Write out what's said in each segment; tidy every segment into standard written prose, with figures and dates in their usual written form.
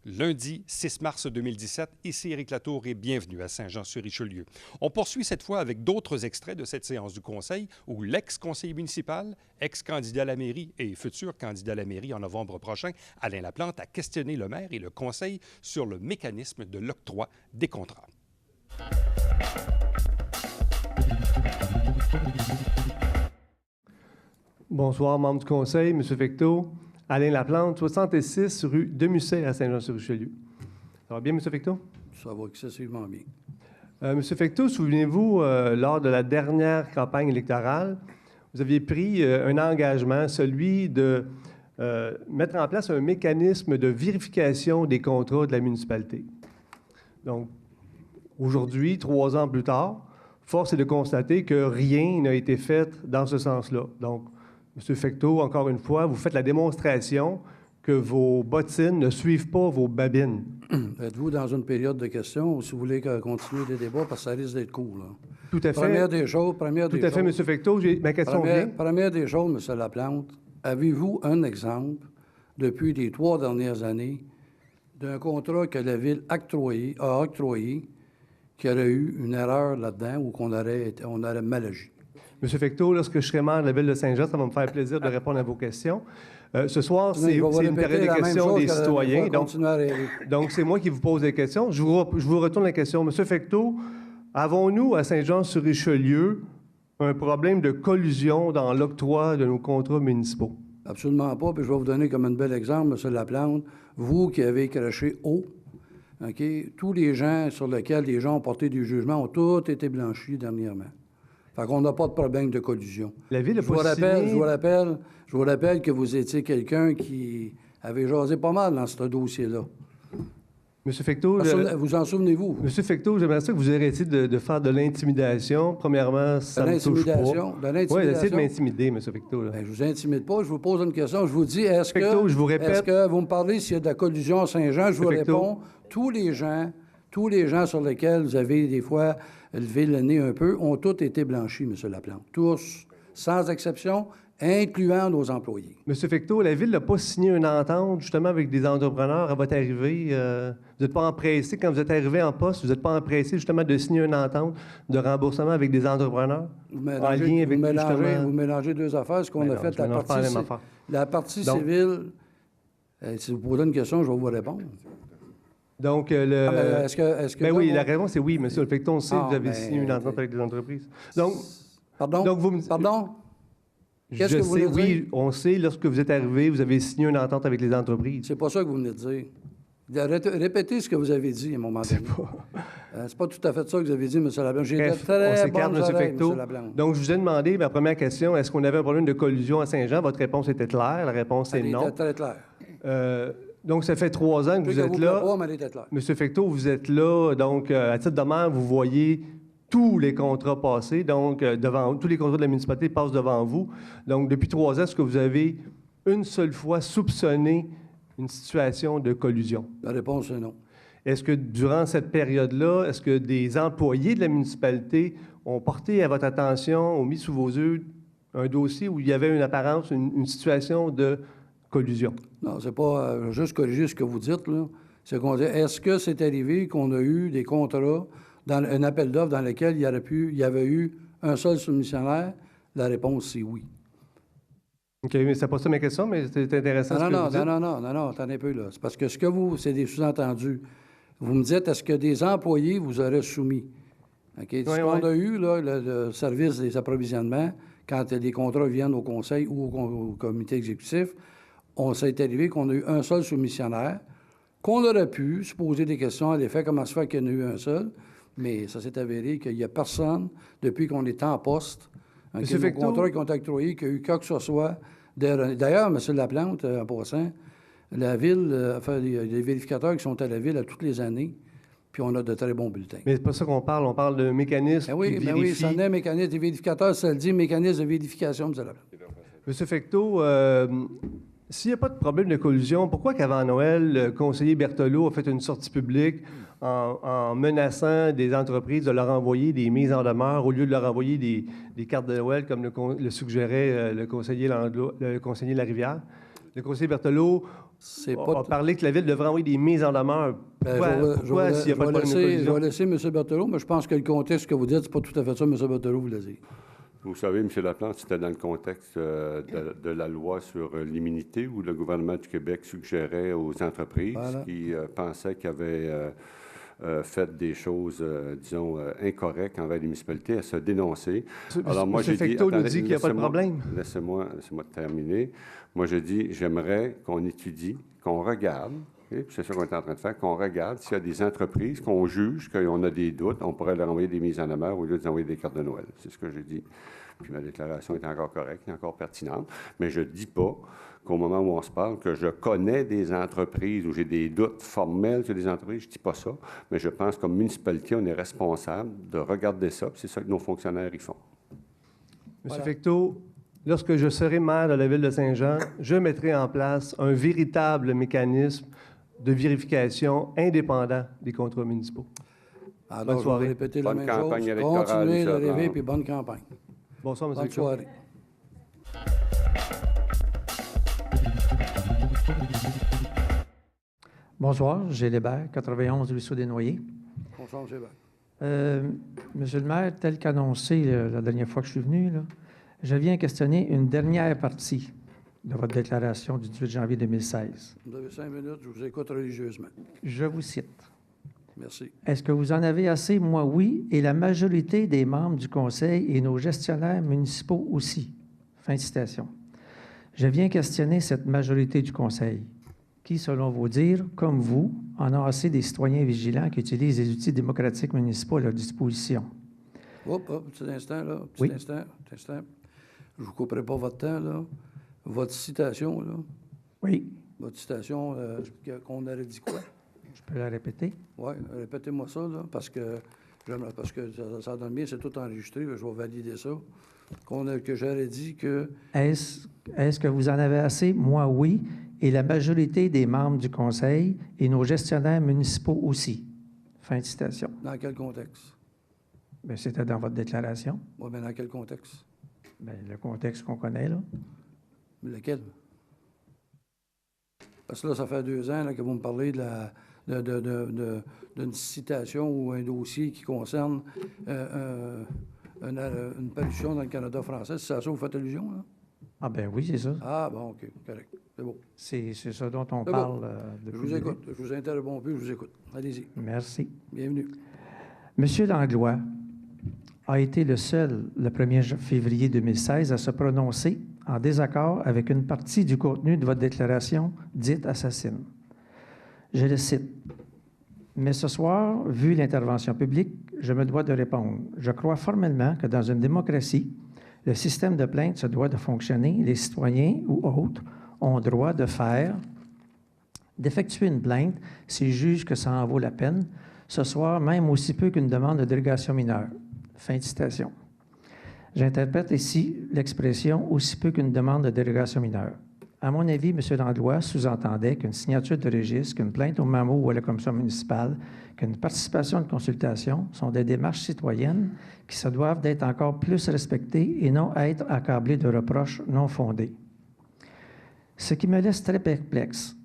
Lundi 6 mars 2017, ici Éric Latour et bienvenue à Saint-Jean-sur-Richelieu. On poursuit cette fois avec d'autres extraits de cette séance du Conseil où l'ex-conseiller municipal, ex-candidat à la mairie et futur candidat à la mairie en novembre prochain, Alain Laplante, a questionné le maire et le Conseil sur le mécanisme de l'octroi des contrats. Bonsoir, membres du Conseil, M. Fecteau. Alain Laplante, 66 rue de Musset à Saint-Jean-sur-Richelieu. Ça va bien, M. Fecteau? Ça va excessivement bien. M. Fecteau, souvenez-vous, lors de la dernière campagne électorale, vous aviez pris un engagement, celui de mettre en place un mécanisme de vérification des contrats de la municipalité. Donc, aujourd'hui, 3 ans plus tard, force est de constater que rien n'a été fait dans ce sens-là. Donc, M. Fecteau, encore une fois, vous faites la démonstration que vos bottines ne suivent pas vos babines. Êtes-vous dans une période de questions ou si vous voulez continuer les débats, parce que ça risque d'être court, là? Tout à fait. Première des choses, Tout à fait, M. Fecteau. Ma question vient. Première des choses, M. Laplante, avez-vous un exemple, depuis les 3 dernières années, d'un contrat que la Ville a octroyé, qu'il y aurait eu une erreur là-dedans ou on aurait mal agi? M. Fecteau, lorsque je serai maire de la Ville de Saint-Jean, ça va me faire plaisir de répondre à vos questions. Ce soir, c'est une période de questions des citoyens. Donc, c'est moi qui vous pose des questions. Je vous retourne la question. M. Fecteau, avons-nous à Saint-Jean-sur-Richelieu un problème de collusion dans l'octroi de nos contrats municipaux? Absolument pas. Puis je vais vous donner comme un bel exemple, M. Laplante. Vous qui avez craché haut, OK, tous les gens sur lesquels les gens ont porté du jugement ont tous été blanchis dernièrement. Fait qu'on n'a pas de problème de collusion. La Ville a pas signé... Je vous rappelle que vous étiez quelqu'un qui avait jasé pas mal dans ce dossier-là. M. Fecteau... Vous en souvenez-vous? M. Fecteau, j'aimerais ça que vous arrêtiez de faire de l'intimidation. Premièrement, ça me touche pas. De l'intimidation? Oui, essayez de m'intimider, M. Fecteau. Là. Bien, je vous intimide pas. Je vous pose une question. Je vous dis, est-ce que vous me parlez s'il y a de la collusion à Saint-Jean? Je vous réponds, tous les gens sur lesquels vous avez des fois levé le nez un peu ont tous été blanchis, M. Laplante. Tous, sans exception, incluant nos employés. M. Fecteau, la Ville n'a pas signé une entente, justement, avec des entrepreneurs à votre arrivée. Vous n'êtes pas empressé, quand vous êtes arrivé en poste, vous n'êtes pas empressé, justement, de signer une entente de remboursement avec des entrepreneurs? Vous mélangez deux affaires. Ce qu'on a fait, la partie civile, si vous posez une question, je vais vous répondre. Donc, oui, la réponse est oui, M. Fecteau, on sait que vous avez signé une entente avec des entreprises. Donc, Pardon? Qu'est-ce que vous voulez dire? Oui, on sait, lorsque vous êtes arrivé, vous avez signé une entente avec les entreprises. C'est pas ça que vous venez de dire. Répétez ce que vous avez dit à un moment donné. C'est pas tout à fait ça que vous avez dit, M. Laplante. J'ai de très bonnes oreilles, M. Laplante. Donc, je vous ai demandé, ma première question, est-ce qu'on avait un problème de collusion à Saint-Jean? Votre réponse était claire. La réponse est non. Elle était très claire. Donc, ça fait 3 ans que vous êtes là. M. Fecteau, vous êtes là. Donc, à titre de maire, vous voyez tous les contrats passés. Donc, tous les contrats de la municipalité passent devant vous. Donc, depuis 3 ans, est-ce que vous avez une seule fois soupçonné une situation de collusion? La réponse est non. Est-ce que durant cette période-là, est-ce que des employés de la municipalité ont porté à votre attention, ont mis sous vos yeux un dossier où il y avait une apparence, une situation de collusion? Non, c'est pas juste corriger ce que vous dites, là. C'est qu'on dit, est-ce que c'est arrivé qu'on a eu des contrats dans un appel d'offres dans lequel il y avait eu un seul soumissionnaire? La réponse, c'est oui. OK, mais c'est pas ça ma question, mais c'est intéressant ce que vous dites. Non, attendez un peu, là. C'est parce que c'est des sous-entendus. Vous me dites, est-ce que des employés vous auraient soumis? OK? Ce qu'on a eu, là, le service des approvisionnements, quand les contrats viennent au conseil ou au comité exécutif, on s'est arrivé qu'on a eu un seul soumissionnaire, qu'on aurait pu se poser des questions à l'effet comment se fait qu'il y en a eu un seul, mais ça s'est avéré qu'il n'y a personne, depuis qu'on est en poste, nos contrats qui ont été octroyés, qu'il y a eu quoi que ce soit. D'ailleurs, M. Laplante, en passant, la Ville fait des vérificateurs qui sont à la Ville à toutes les années, puis on a de très bons bulletins. Mais c'est pas ça qu'on parle. On parle de mécanisme qui vérifie. Oui, ça en est un mécanisme. Des vérificateurs, ça le dit, mécanisme de vérification, M. Laplante. M. Fecteau, s'il n'y a pas de problème de collusion, pourquoi qu'avant Noël, le conseiller Berthelot a fait une sortie publique en menaçant des entreprises de leur envoyer des mises en demeure au lieu de leur envoyer des cartes de Noël, comme le suggérait le conseiller Larivière? Le conseiller Berthelot C'est On pas... a parlé que la Ville devrait envoyer des mises en demeure. Pourquoi s'il n'y a pas de problème de collision? Je vais laisser M. Berthelot, mais je pense que le contexte que vous dites, c'est pas tout à fait ça, M. Berthelot vous l'a dit. Vous savez, M. Laplante, c'était dans le contexte de la loi sur l'immunité où le gouvernement du Québec suggérait aux entreprises qui pensaient qu'ils avaient fait des choses, disons, incorrectes envers les municipalités à se dénoncer. Alors, moi, M. Fecteau nous dit qu'il n'y a pas de problème. Laissez-moi terminer. Moi, je dis, j'aimerais qu'on étudie, qu'on regarde, et c'est ça qu'on est en train de faire, qu'on regarde s'il y a des entreprises qu'on juge, qu'on a des doutes, on pourrait leur envoyer des mises en demeure au lieu de les envoyer des cartes de Noël. C'est ce que j'ai dit. Puis ma déclaration est encore correcte, encore pertinente, mais je ne dis pas qu'au moment où on se parle, que je connais des entreprises où j'ai des doutes formels sur des entreprises, je ne dis pas ça, mais je pense qu'en municipalité, on est responsable de regarder ça, puis c'est ça que nos fonctionnaires y font. M. Fecteau, lorsque je serai maire de la Ville de Saint-Jean, je mettrai en place un véritable mécanisme de vérification indépendant des contrats municipaux. Alors, bonne soirée. Je vais répéter la bonne même campagne chose. électorale. Continuez de rêver, puis bonne campagne. Bonsoir, M. Bonne Fecteau. soirée. Bonsoir, Gilles Hébert, 91 Ruisseau des Noyers. Bonsoir, M. Hébert. Monsieur le maire, tel qu'annoncé la dernière fois que je suis venu, là, je viens questionner une dernière partie de votre déclaration du 18 janvier 2016. Vous avez 5 minutes, je vous écoute religieusement. Je vous cite. Merci. Est-ce que vous en avez assez? Moi, oui, et la majorité des membres du conseil et nos gestionnaires municipaux aussi. Fin de citation. Je viens questionner cette majorité du conseil, qui, selon vos dires, comme vous, en ont assez des citoyens vigilants qui utilisent les outils démocratiques municipaux à leur disposition. Hop, petit instant, là. Petit Oui. instant. Je ne vous couperai pas votre temps, là. Votre citation, là. Oui. Votre citation, qu'on aurait dit quoi? Je peux la répéter? Oui, répétez-moi ça, là, parce que ça donne bien, c'est tout enregistré, je vais valider ça. Que j'aurais dit que... Est-ce que vous en avez assez? Moi, oui, et la majorité des membres du conseil et nos gestionnaires municipaux aussi. Fin de citation. Dans quel contexte? Bien, c'était dans votre déclaration. Oui, mais dans quel contexte? Bien, le contexte qu'on connaît, là. Lequel? Parce que là, ça fait 2 ans là, que vous me parlez d'une citation ou un dossier qui concerne une parution dans le Canada français. C'est à ça que vous faites allusion, là? Ah ben oui, c'est ça. Ah, bon, OK, correct. C'est beau. C'est ça dont on C'est parle bon. depuis Je vous écoute. Je vous interromps plus, je vous écoute. Allez-y. Merci. Bienvenue. Monsieur Langlois a été le seul, le 1er février 2016, à se prononcer en désaccord avec une partie du contenu de votre déclaration dite assassine. Je le cite. « Mais ce soir, vu l'intervention publique, je me dois de répondre. Je crois formellement que dans une démocratie, le système de plainte se doit de fonctionner. Les citoyens ou autres ont droit d'effectuer une plainte s'ils jugent que ça en vaut la peine, ce soir même aussi peu qu'une demande de dérogation mineure. » Fin de citation. J'interprète ici l'expression « aussi peu qu'une demande de dérogation mineure ». À mon avis, M. Langlois sous-entendait qu'une signature de registre, qu'une plainte au MAMO ou à la commission municipale, qu'une participation de consultation sont des démarches citoyennes qui se doivent d'être encore plus respectées et non être accablées de reproches non fondés. Ce qui me laisse très perplexe,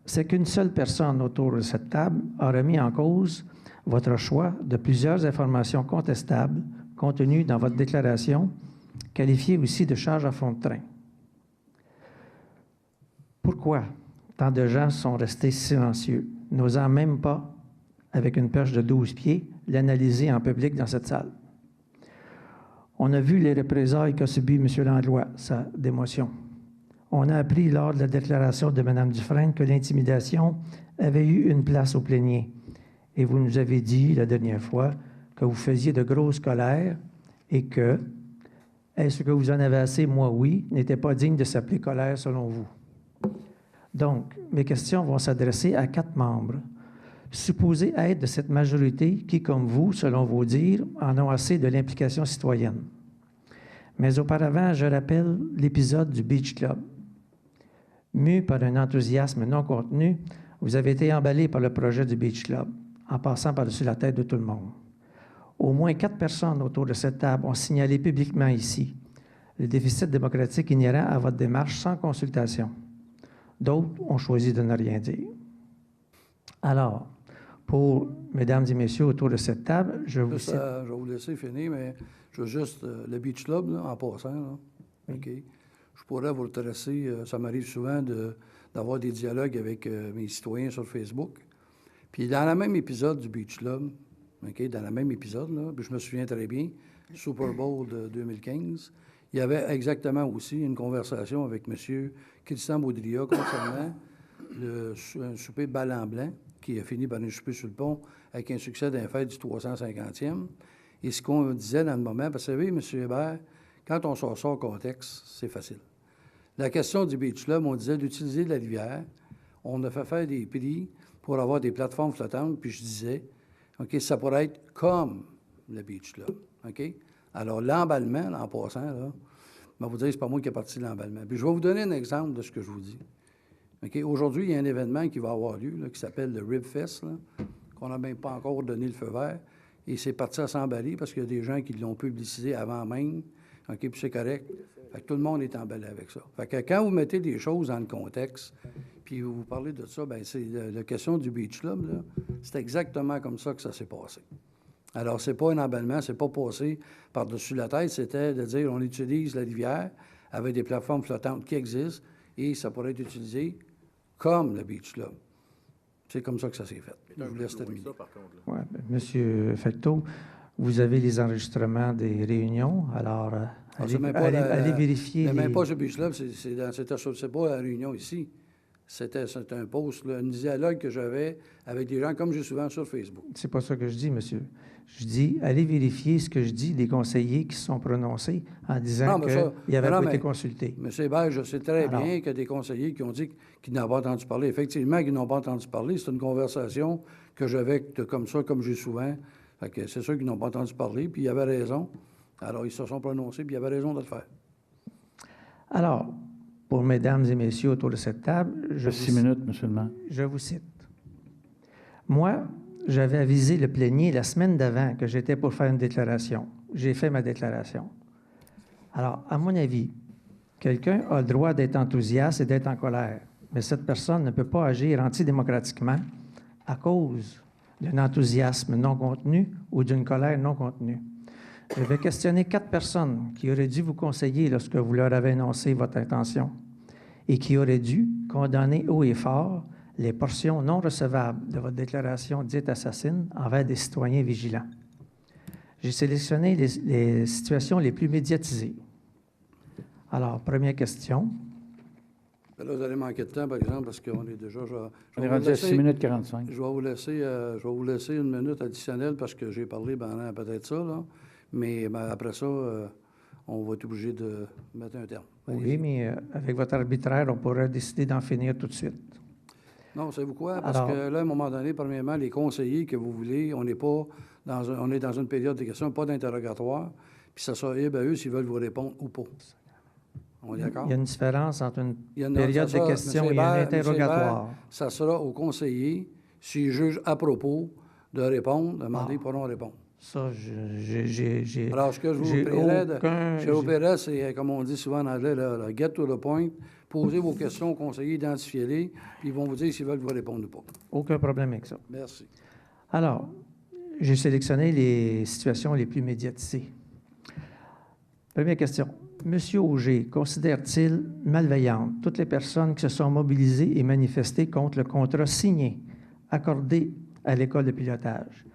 c'est qu'une seule personne autour de cette table a remis en cause votre choix de plusieurs informations contestables contenues dans votre déclaration, qualifiée aussi de charge à fond de train. Pourquoi tant de gens sont restés silencieux, n'osant même pas, avec une perche de 12 pieds, l'analyser en public dans cette salle? On a vu les représailles qu'a subi M. Langlois, sa démotion. On a appris lors de la déclaration de Mme Dufresne que l'intimidation avait eu une place au plénier. Et vous nous avez dit la dernière fois que vous faisiez de grosses colères et que « est-ce que vous en avez assez? Moi, oui » n'était pas digne de s'appeler colère selon vous. Donc, mes questions vont s'adresser à 4 membres, supposés être de cette majorité qui, comme vous, selon vos dires, en ont assez de l'implication citoyenne. Mais auparavant, je rappelle l'épisode du Beach Club. Mu par un enthousiasme non contenu, vous avez été emballé par le projet du Beach Club, en passant par-dessus la tête de tout le monde. Au moins 4 personnes autour de cette table ont signalé publiquement ici le déficit démocratique inhérent à votre démarche sans consultation. D'autres ont choisi de ne rien dire. Alors, pour mesdames et messieurs autour de cette table, je vous cite... Je vais vous laisser finir, mais je veux juste... le Beach Club, là, en passant, là, OK? Je pourrais vous le tracer. Ça m'arrive souvent d'avoir des dialogues avec mes citoyens sur Facebook. Puis dans le même épisode du Beach Club, OK, dans le même épisode, là, puis je me souviens très bien, Super Bowl de 2015, il y avait exactement aussi une conversation avec M. Christian Baudrillard concernant un souper ballon blanc qui a fini par un souper sur le pont avec un succès d'un fête du 350e. Et ce qu'on disait dans le moment, parce que vous savez, M. Hébert, quand on sort ça au contexte, c'est facile. La question du Beach Club, on disait d'utiliser la rivière. On a fait faire des prix pour avoir des plateformes flottantes, puis je disais, OK, ça pourrait être comme le Beach Club, OK? Alors, l'emballement, là, en passant, là, je vais vous dire, c'est pas moi qui ai parti de l'emballement. Puis je vais vous donner un exemple de ce que je vous dis. OK? Aujourd'hui, il y a un événement qui va avoir lieu, là, qui s'appelle le Rib Fest, là, qu'on n'a même pas encore donné le feu vert, et c'est parti à s'emballer parce qu'il y a des gens qui l'ont publicisé avant même, OK? Puis c'est correct. Fait que tout le monde est emballé avec ça. Fait que quand vous mettez des choses dans le contexte, puis vous parlez de ça, bien, c'est la question du Beach Club, là, c'est exactement comme ça que ça s'est passé. Alors, c'est pas un emballement, c'est pas passé par-dessus la tête, c'était de dire on utilise la rivière avec des plateformes flottantes qui existent et ça pourrait être utilisé comme le Beach Club. C'est comme ça que ça s'est fait. Je vous laisse terminer. Ouais, Monsieur Fecteau, vous avez les enregistrements des réunions, alors allez vérifier. Mais même pas ce Beach Club, c'est pas la réunion ici. C'était un post, là, un dialogue que j'avais avec des gens, comme j'ai souvent sur Facebook. C'est pas ça que je dis, monsieur. Je dis, allez vérifier ce que je dis des conseillers qui se sont prononcés en disant qu'ils n'avaient pas été consultés. M. Hébert, je sais très bien qu'il y a des conseillers qui ont dit qu'ils n'ont pas entendu parler. Effectivement, qu'ils n'ont pas entendu parler. C'est une conversation que j'avais comme ça, comme j'ai souvent. Fait que c'est sûr qu'ils n'ont pas entendu parler, puis ils avaient raison. Alors, ils se sont prononcés, puis ils avaient raison de le faire. Alors, pour mesdames et messieurs autour de cette table, je vous cite. Moi, j'avais avisé le plénier la semaine d'avant que j'étais pour faire une déclaration. J'ai fait ma déclaration. Alors, à mon avis, quelqu'un a le droit d'être enthousiaste et d'être en colère, mais cette personne ne peut pas agir antidémocratiquement à cause d'un enthousiasme non contenu ou d'une colère non contenue. Je vais questionner 4 personnes qui auraient dû vous conseiller lorsque vous leur avez annoncé votre intention et qui auraient dû condamner haut et fort les portions non recevables de votre déclaration dite assassine envers des citoyens vigilants. J'ai sélectionné les situations les plus médiatisées. Alors, première question. Là, vous allez manquer de temps, par exemple, parce qu'on est déjà... On est rendu à 6 minutes 45. Je vais vous laisser une minute additionnelle parce que j'ai parlé pendant peut-être ça, là. Mais après ça, on va être obligé de mettre un terme. Oui, mais avec votre arbitraire, on pourrait décider d'en finir tout de suite. Non, savez-vous quoi? Parce que là, à un moment donné, premièrement, les conseillers que vous voulez, on est dans une période de questions, pas d'interrogatoire. Puis ça sera libre à eux s'ils veulent vous répondre ou pas. On est d'accord? Il y a une différence entre une période de questions et un interrogatoire. Ça sera aux conseillers, s'ils jugent à propos de répondre, demander pour non répondre. Ça, j'ai... Alors, ce que je vous prierais, c'est, comme on dit souvent en anglais, là, get to the point. Posez vos questions aux conseillers, identifiez-les, puis ils vont vous dire s'ils veulent vous répondre ou pas. Aucun problème avec ça. Merci. Alors, j'ai sélectionné les situations les plus médiatisées. Première question. Monsieur Auger considère-t-il malveillantes toutes les personnes qui se sont mobilisées et manifestées contre le contrat signé, accordé à l'école de pilotage?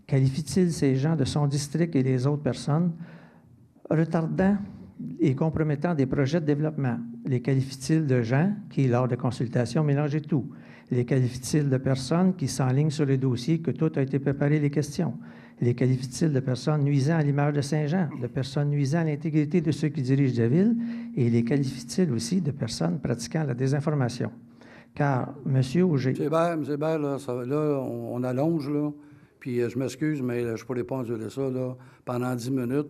Qualifie-t-il ces gens de son district et les autres personnes retardant et compromettant des projets de développement? Les qualifie-t-il de gens qui, lors de consultations, mélangeaient tout? Les qualifie-t-il de personnes qui s'enlignent sur les dossiers que tout a été préparé les questions? Les qualifie-t-il de personnes nuisant à l'image de Saint-Jean, de personnes nuisant à l'intégrité de ceux qui dirigent la ville? Et les qualifie-t-il aussi de personnes pratiquant la désinformation? Car, M. Auger... M. Hébert, là, on allonge, là. Puis je m'excuse, mais je ne pourrais pas endurer ça là, pendant 10 minutes.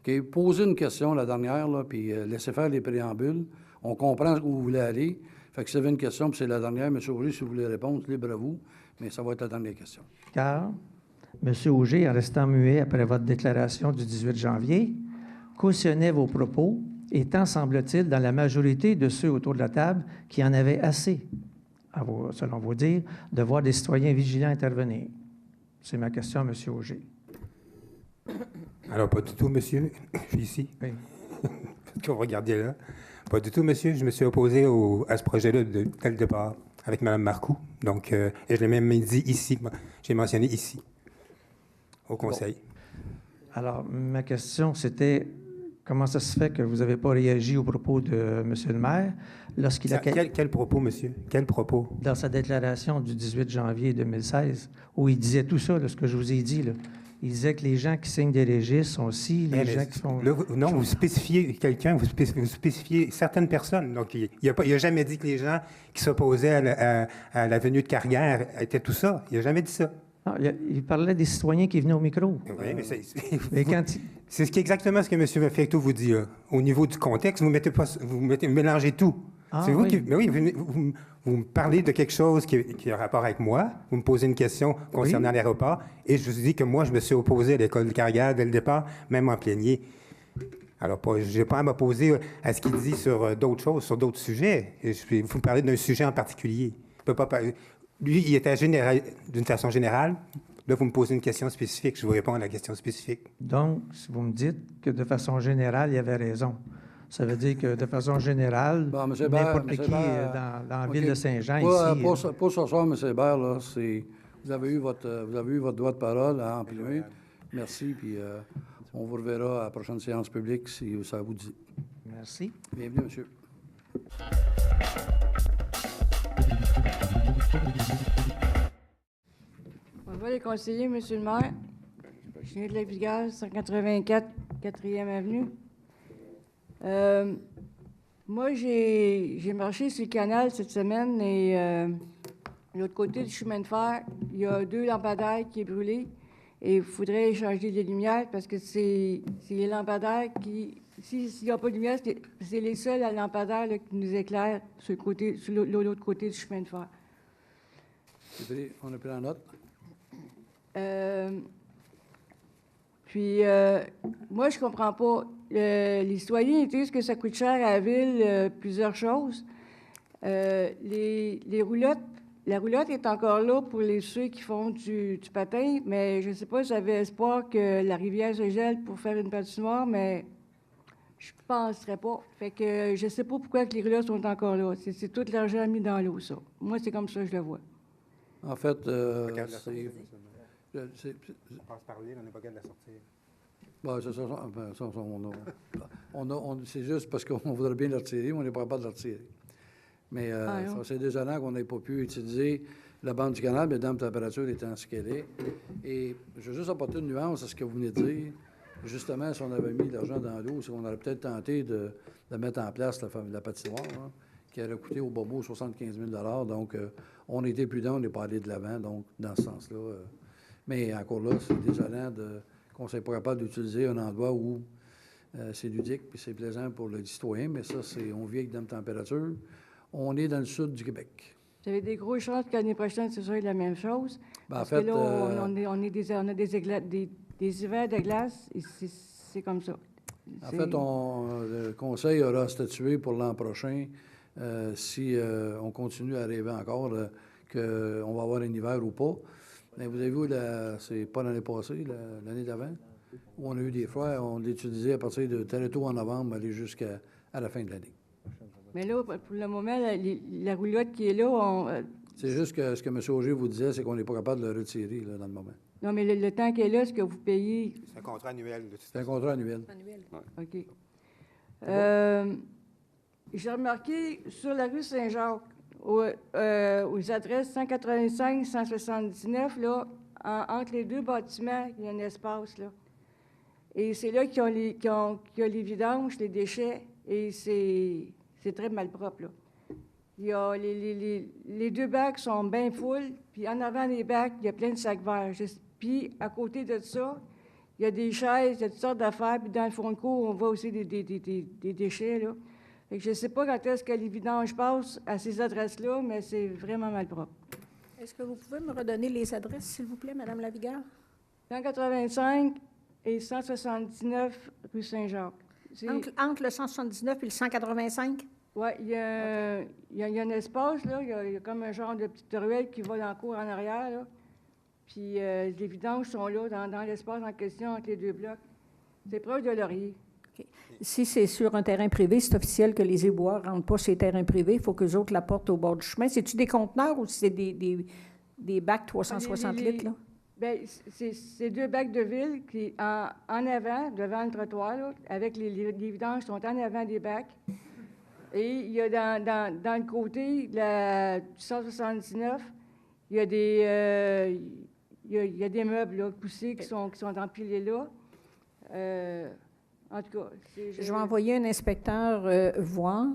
Okay? Posez une question, la dernière, là, puis laissez faire les préambules. On comprend où vous voulez aller. Fait que si vous avez une question, puis c'est la dernière, M. Auger, si vous voulez répondre, libre à vous, mais ça va être la dernière question. Car M. Auger, en restant muet après votre déclaration du 18 janvier, cautionnait vos propos étant, semble-t-il, dans la majorité de ceux autour de la table qui en avaient assez, selon vos dires, de voir des citoyens vigilants intervenir. C'est ma question à M. Auger. Alors, pas du tout, monsieur. Je suis ici. Oui. Parce que vous regardiez là. Pas du tout, monsieur. Je me suis opposé à ce projet-là dès le départ avec Mme Marcoux. Donc, et je l'ai même dit ici. J'ai mentionné ici, au Conseil. Bon. Alors, ma question, c'était comment ça se fait que vous n'avez pas réagi aux propos de M. le maire lorsqu'il a... Quel propos, monsieur? Quel propos? Dans sa déclaration du 18 janvier 2016, où il disait tout ça, là, ce que je vous ai dit, là. Il disait que les gens qui signent des registres sont aussi les gens qui font... Là, non, vous spécifiez quelqu'un, vous spécifiez certaines personnes. Donc, il n'a jamais dit que les gens qui s'opposaient à la venue de Carrière étaient tout ça. Il n'a jamais dit ça. Non, il parlait des citoyens qui venaient au micro. Oui, mais c'est exactement ce que M. Fecteau vous dit. Là. Au niveau du contexte, vous mélangez tout. Ah, c'est vous oui. qui... Mais oui, vous me parlez de quelque chose qui a rapport avec moi. Vous me posez une question concernant l'aéroport. Et je vous dis que moi, je me suis opposé à l'école de Carrière dès le départ, même en plénier. Alors, je n'ai pas à m'opposer à ce qu'il dit sur d'autres choses, sur d'autres sujets. Et je vais vous parler d'un sujet en particulier. Je peux pas parler... Lui, il était d'une façon générale. Là, vous me posez une question spécifique. Je vous réponds à la question spécifique. Donc, si vous me dites que de façon générale, il avait raison, ça veut dire que de façon générale, n'importe qui dans la ville de Saint-Jean, ici... Pour ce soir, M. Hébert, là, vous avez eu votre droit de parole à empiler. Merci, puis on vous reverra à la prochaine séance publique si ça vous dit. Merci. Bienvenue, monsieur. Bonjour les conseillers, M. le maire. Je viens de la Vigale, 184, 4e avenue. Moi, j'ai marché sur le canal cette semaine et de l'autre côté du chemin de fer, il y a 2 lampadaires qui sont brûlés et il faudrait changer les lumières parce que c'est les lampadaires qui... S'il n'y a pas de lumière, c'est les seuls lampadaires là, qui nous éclairent sur l'autre côté du chemin de fer. On a pris la note. Puis, moi, je comprends pas. Les citoyens, ils disent que ça coûte cher à la ville, plusieurs choses. Les roulottes, la roulotte est encore là pour ceux qui font du patin, mais je ne sais pas si j'avais espoir que la rivière se gèle pour faire une patinoire, mais je ne penserais pas. Fait que je ne sais pas pourquoi que les roulottes sont encore là. C'est tout l'argent mis dans l'eau, ça. Moi, c'est comme ça que je le vois. En fait, On passe par là, on n'est pas capable de la sortir. Bon, c'est juste parce qu'on voudrait bien la retirer, mais on n'est pas capable de la retirer. Mais c'est désolant qu'on n'ait pas pu utiliser la bande du canal, mais dans la température étant ce qu'elle est. Et je veux juste apporter une nuance à ce que vous venez de dire. Justement, si on avait mis l'argent dans l'eau, c'est qu'on aurait peut-être tenté de mettre en place la patinoire, hein, qui aurait coûté au bobo 75 000 $. Donc, on a été prudent, on n'est pas allé de l'avant, donc, dans ce sens-là. Mais encore là, c'est désolant qu'on ne soit pas capable d'utiliser un endroit où c'est ludique puis c'est plaisant pour le citoyen, mais ça, on vit avec de la température. On est dans le sud du Québec. Vous avez des grosses chances que l'année prochaine, ce soit la même chose. Ben, parce en fait, que là, on a des hivers de glace et c'est comme ça. En fait, le Conseil aura statué pour l'an prochain si on continue à rêver encore qu'on va avoir un hiver ou pas. Mais vous avez vu, c'est pas l'année passée, l'année d'avant, où on a eu des froids, on l'utilisait à partir de très tôt en novembre, aller jusqu'à la fin de l'année. Mais là, pour le moment, la roulotte qui est là, c'est juste que ce que M. Auger vous disait, c'est qu'on n'est pas capable de le retirer là, dans le moment. Non, mais le temps qu'elle est là, ce que vous payez... C'est un contrat annuel. C'est un contrat annuel. OK. J'ai remarqué sur la rue Saint-Jacques, aux adresses 185 179, là, entre les 2 bâtiments, il y a un espace, là. Et c'est là qu'il y a les vidanges, les déchets, et c'est très malpropre, là. Il y a les 2 bacs sont bien full, puis en avant des bacs, il y a plein de sacs verts. Puis à côté de ça, il y a des chaises, il y a toutes sortes d'affaires, puis dans le fond de cour, on voit aussi des déchets, là. Fait que je ne sais pas quand est-ce que les vidanges passent à ces adresses-là, mais c'est vraiment malpropre. Est-ce que vous pouvez me redonner les adresses, s'il vous plaît, Mme Lavigueur? 185 et 179 rue Saint-Jacques. Entre le 179 et le 185? Oui, il y a un espace, là. Il y a comme un genre de petite ruelle qui va dans la cour en arrière, là. Puis les vidanges sont là, dans l'espace en question, entre les deux blocs. C'est proche de Laurier. Okay. Si c'est sur un terrain privé, c'est officiel que les éboueurs ne rentrent pas sur les terrains privés. Il faut qu'eux autres la portent au bord du chemin. C'est-tu des conteneurs ou c'est des bacs 360 litres, là? Bien, c'est 2 bacs de ville qui, en avant, devant le trottoir, là, avec les vidanges qui sont en avant des bacs. Et il y a dans le côté du 179, il y a des meubles là, poussés qui sont empilés là. En tout cas, je vais envoyer un inspecteur voir.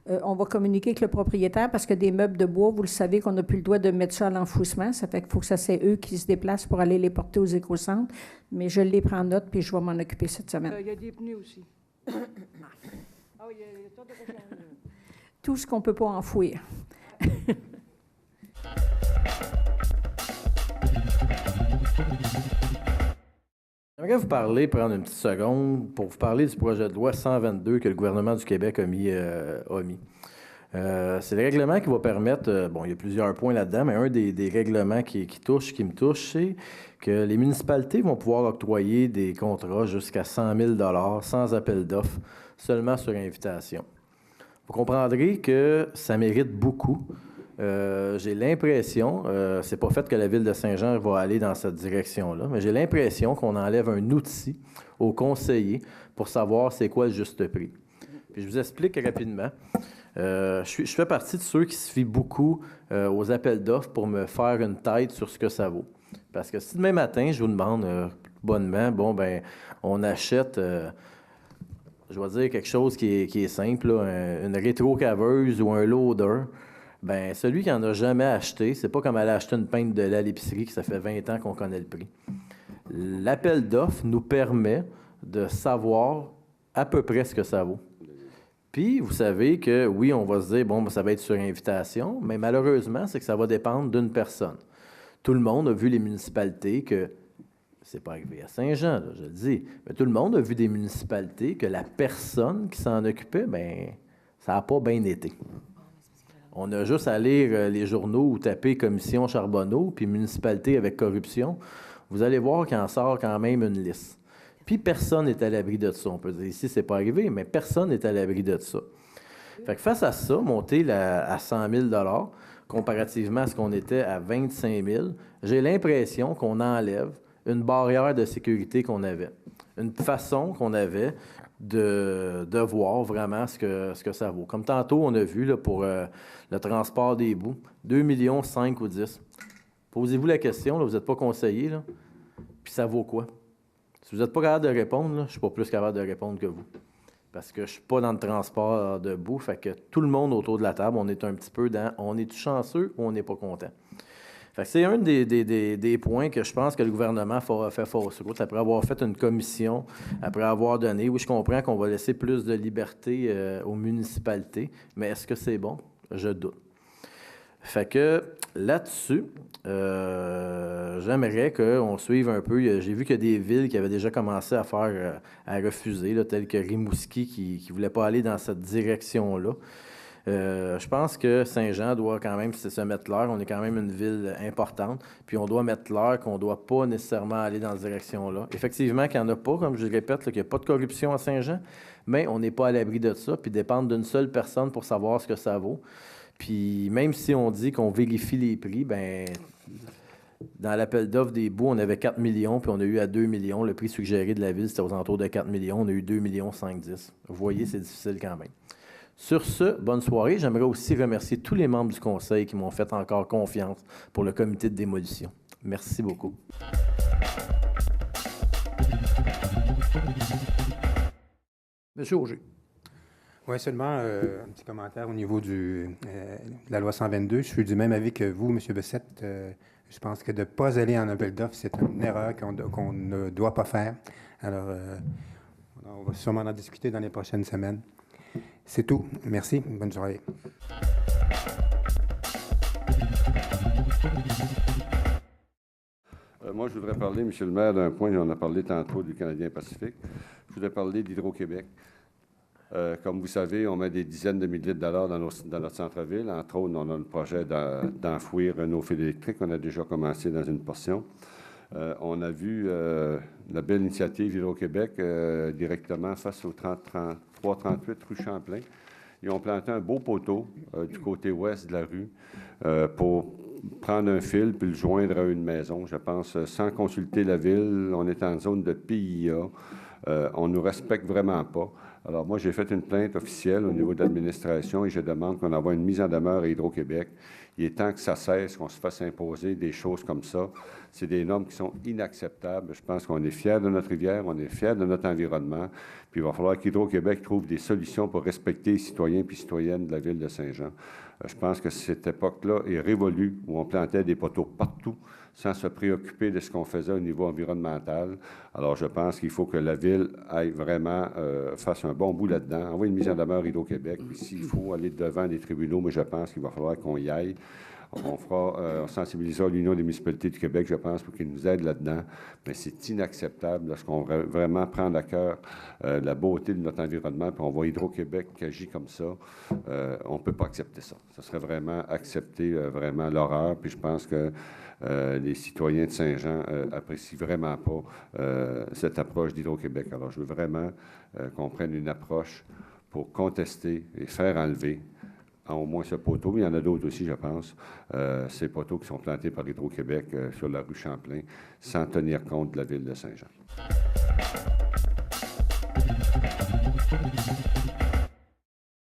On va communiquer avec le propriétaire parce que des meubles de bois, vous le savez qu'on n'a plus le droit de mettre ça à l'enfouissement. Ça fait qu'il faut que ça c'est eux qui se déplacent pour aller les porter aux écocentres. Mais je les prends en note puis je vais m'en occuper cette semaine. Il y a des pneus aussi. Ah oui, il y a toutes sortes de cochons. Tout ce qu'on ne peut pas enfouir. J'aimerais vous parler, prendre une petite seconde, pour vous parler du projet de loi 122 que le gouvernement du Québec a mis. C'est le règlement qui va permettre, bon, il y a plusieurs points là-dedans, mais un des règlements qui me touche, c'est que les municipalités vont pouvoir octroyer des contrats jusqu'à 100 000 $ sans appel d'offres, seulement sur invitation. Vous comprendrez que ça mérite beaucoup. J'ai l'impression, c'est pas fait que la Ville de Saint-Jean va aller dans cette direction-là, mais j'ai l'impression qu'on enlève un outil aux conseillers pour savoir c'est quoi le juste prix. Puis je vous explique rapidement. Je fais partie de ceux qui se fient beaucoup aux appels d'offres pour me faire une tête sur ce que ça vaut. Parce que si demain matin, je vous demande bonnement, bon, ben on achète... je vais dire quelque chose qui est simple, là, une rétro-caveuse ou un loader. Bien, celui qui n'en a jamais acheté, c'est pas comme aller acheter une pinte de lait à l'épicerie, que ça fait 20 ans qu'on connaît le prix. L'appel d'offres nous permet de savoir à peu près ce que ça vaut. Puis, vous savez que, oui, on va se dire, bon, ça va être sur invitation, mais malheureusement, c'est que ça va dépendre d'une personne. Tout le monde a vu les municipalités que... C'est pas arrivé à Saint-Jean, là, je le dis. Mais tout le monde a vu des municipalités que la personne qui s'en occupait, bien, ça n'a pas bien été. On a juste à lire les journaux ou taper commission Charbonneau, puis municipalité avec corruption. Vous allez voir qu'il en sort quand même une liste. Puis personne n'est à l'abri de ça. On peut dire ici, c'est pas arrivé, mais personne n'est à l'abri de ça. Fait que face à ça, monter à 100 000 $ comparativement à ce qu'on était à 25 000, j'ai l'impression qu'on enlève une barrière de sécurité qu'on avait, une façon qu'on avait de voir vraiment ce que ça vaut. Comme tantôt, on a vu là, pour le transport des boues, 2 millions, 5 ou 10. Posez-vous la question, là, vous n'êtes pas conseillé, là, puis ça vaut quoi? Si vous n'êtes pas capable de répondre, là, je ne suis pas plus capable de répondre que vous. Parce que je ne suis pas dans le transport de boue, fait que tout le monde autour de la table, on est un petit peu dans « on est-tu chanceux ou on n'est pas content ». Fait que c'est un des points que je pense que le gouvernement fait fausse route après avoir fait une commission, après avoir donné. Oui, je comprends qu'on va laisser plus de liberté aux municipalités, mais est-ce que c'est bon? Je doute. Fait que là-dessus, j'aimerais qu'on suive un peu. J'ai vu qu'il y a des villes qui avaient déjà commencé à faire, à refuser, là, telles que Rimouski qui ne voulait pas aller dans cette direction-là. Je pense que Saint-Jean doit quand même se mettre clair. On est quand même une ville importante. Puis on doit mettre clair qu'on ne doit pas nécessairement aller dans cette direction-là. Effectivement, qu'il n'y en a pas, comme je le répète, qu'il n'y a pas de corruption à Saint-Jean, mais on n'est pas à l'abri de ça. Puis dépendre d'une seule personne pour savoir ce que ça vaut. Puis même si on dit qu'on vérifie les prix, bien, dans l'appel d'offres des boues, on avait 4 millions, puis on a eu à 2 millions. Le prix suggéré de la ville, c'était aux alentours de 4 millions. On a eu 2 millions 5-10. Vous voyez, c'est difficile quand même. Sur ce, bonne soirée. J'aimerais aussi remercier tous les membres du conseil qui m'ont fait encore confiance pour le comité de démolition. Merci beaucoup. Monsieur Auger. Oui, seulement un petit commentaire au niveau de la loi 122. Je suis du même avis que vous, M. Bessette. Je pense que de ne pas aller en appel d'offres, c'est une erreur qu'on ne doit pas faire. Alors, on va sûrement en discuter dans les prochaines semaines. C'est tout. Merci. Bonne soirée. Moi, je voudrais parler, M. le maire, d'un point, on a parlé tantôt du Canadien Pacifique. Je voudrais parler d'Hydro-Québec. Comme vous savez, on met des dizaines de milliers de dollars dans notre centre-ville. Entre autres, on a le projet d'enfouir nos fils électriques. On a déjà commencé dans une portion. On a vu la belle initiative Hydro-Québec directement face au 338 rue Champlain. Ils ont planté un beau poteau du côté ouest de la rue pour prendre un fil puis le joindre à une maison. Je pense, sans consulter la ville, on est en zone de PIA. On ne nous respecte vraiment pas. Alors, moi, j'ai fait une plainte officielle au niveau de l'administration et je demande qu'on envoie une mise en demeure à Hydro-Québec. Il est temps que ça cesse, qu'on se fasse imposer des choses comme ça. C'est des normes qui sont inacceptables. Je pense qu'on est fiers de notre rivière, on est fiers de notre environnement. Puis il va falloir qu'Hydro-Québec trouve des solutions pour respecter les citoyens et citoyennes de la ville de Saint-Jean. Je pense que cette époque-là est révolue, où on plantait des poteaux partout, sans se préoccuper de ce qu'on faisait au niveau environnemental. Alors, je pense qu'il faut que la Ville aille vraiment, fasse un bon bout là-dedans, envoie une mise en demeure Hydro-Québec. Puis s'il faut aller devant les tribunaux, mais je pense qu'il va falloir qu'on y aille. On sensibilisera l'Union des municipalités du Québec, je pense, pour qu'ils nous aident là-dedans. Mais c'est inacceptable lorsqu'on vraiment prend à cœur la beauté de notre environnement, puis on voit Hydro-Québec qui agit comme ça. On ne peut pas accepter ça. Ça serait vraiment accepter vraiment l'horreur. Puis je pense que les citoyens de Saint-Jean apprécient vraiment pas cette approche d'Hydro-Québec. Alors, je veux vraiment qu'on prenne une approche pour contester et faire enlever au moins ce poteau, mais il y en a d'autres aussi, je pense, ces poteaux qui sont plantés par Hydro-Québec sur la rue Champlain, sans tenir compte de la ville de Saint-Jean.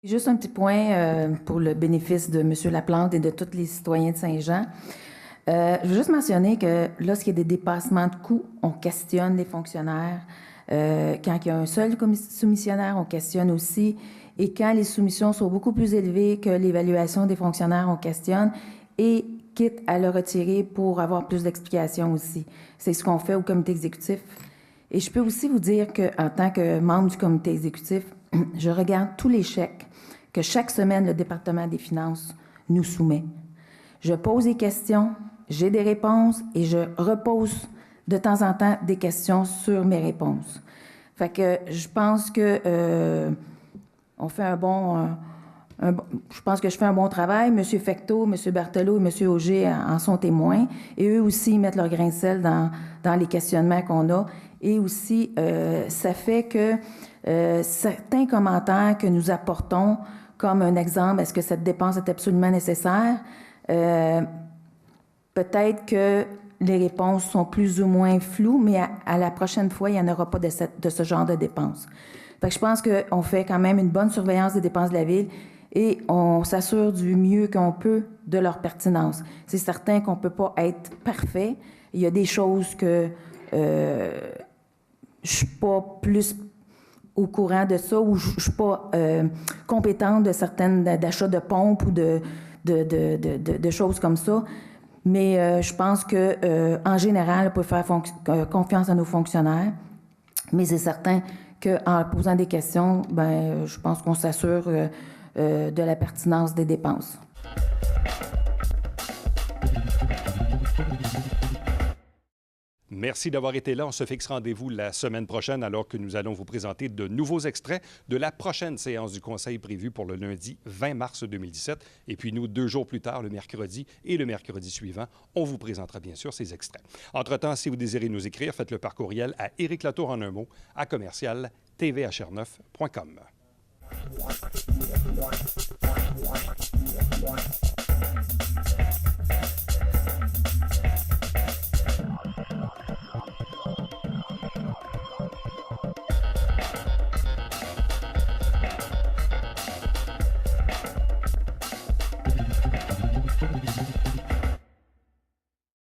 Juste un petit point pour le bénéfice de M. Laplante et de tous les citoyens de Saint-Jean. Je veux juste mentionner que lorsqu'il y a des dépassements de coûts, on questionne les fonctionnaires. Quand il y a un seul soumissionnaire, on questionne aussi. Et quand les soumissions sont beaucoup plus élevées que l'évaluation des fonctionnaires, on questionne et quitte à le retirer pour avoir plus d'explications aussi. C'est ce qu'on fait au comité exécutif. Et je peux aussi vous dire qu'en tant que membre du comité exécutif, je regarde tous les chèques que chaque semaine le département des finances nous soumet. Je pose des questions, j'ai des réponses et je repose de temps en temps des questions sur mes réponses. Fait que je pense que on fait je pense que je fais un bon travail. M. Fecteau, M. Berthelot et M. Auger en sont témoins. Et eux aussi mettent leur grain de sel dans les questionnements qu'on a. Et aussi, ça fait que certains commentaires que nous apportons, comme un exemple, est-ce que cette dépense est absolument nécessaire? Peut-être que les réponses sont plus ou moins floues, mais à la prochaine fois, il n'y en aura pas de ce genre de dépenses. Fait que je pense qu'on fait quand même une bonne surveillance des dépenses de la Ville et on s'assure du mieux qu'on peut de leur pertinence. C'est certain qu'on ne peut pas être parfait. Il y a des choses que je ne suis pas plus au courant de ça ou je ne suis pas compétente de certaines d'achats de pompes ou de choses comme ça. Mais je pense qu'en général, on peut faire confiance à nos fonctionnaires. Mais c'est certain qu'en posant des questions, je pense qu'on s'assure de la pertinence des dépenses. Merci d'avoir été là. On se fixe rendez-vous la semaine prochaine alors que nous allons vous présenter de nouveaux extraits de la prochaine séance du Conseil prévue pour le lundi 20 mars 2017. Et puis nous, 2 jours plus tard, le mercredi et le mercredi suivant, on vous présentera bien sûr ces extraits. Entre-temps, si vous désirez nous écrire, faites-le par courriel à Éric Latour en un mot à commercial.tvhr9.com.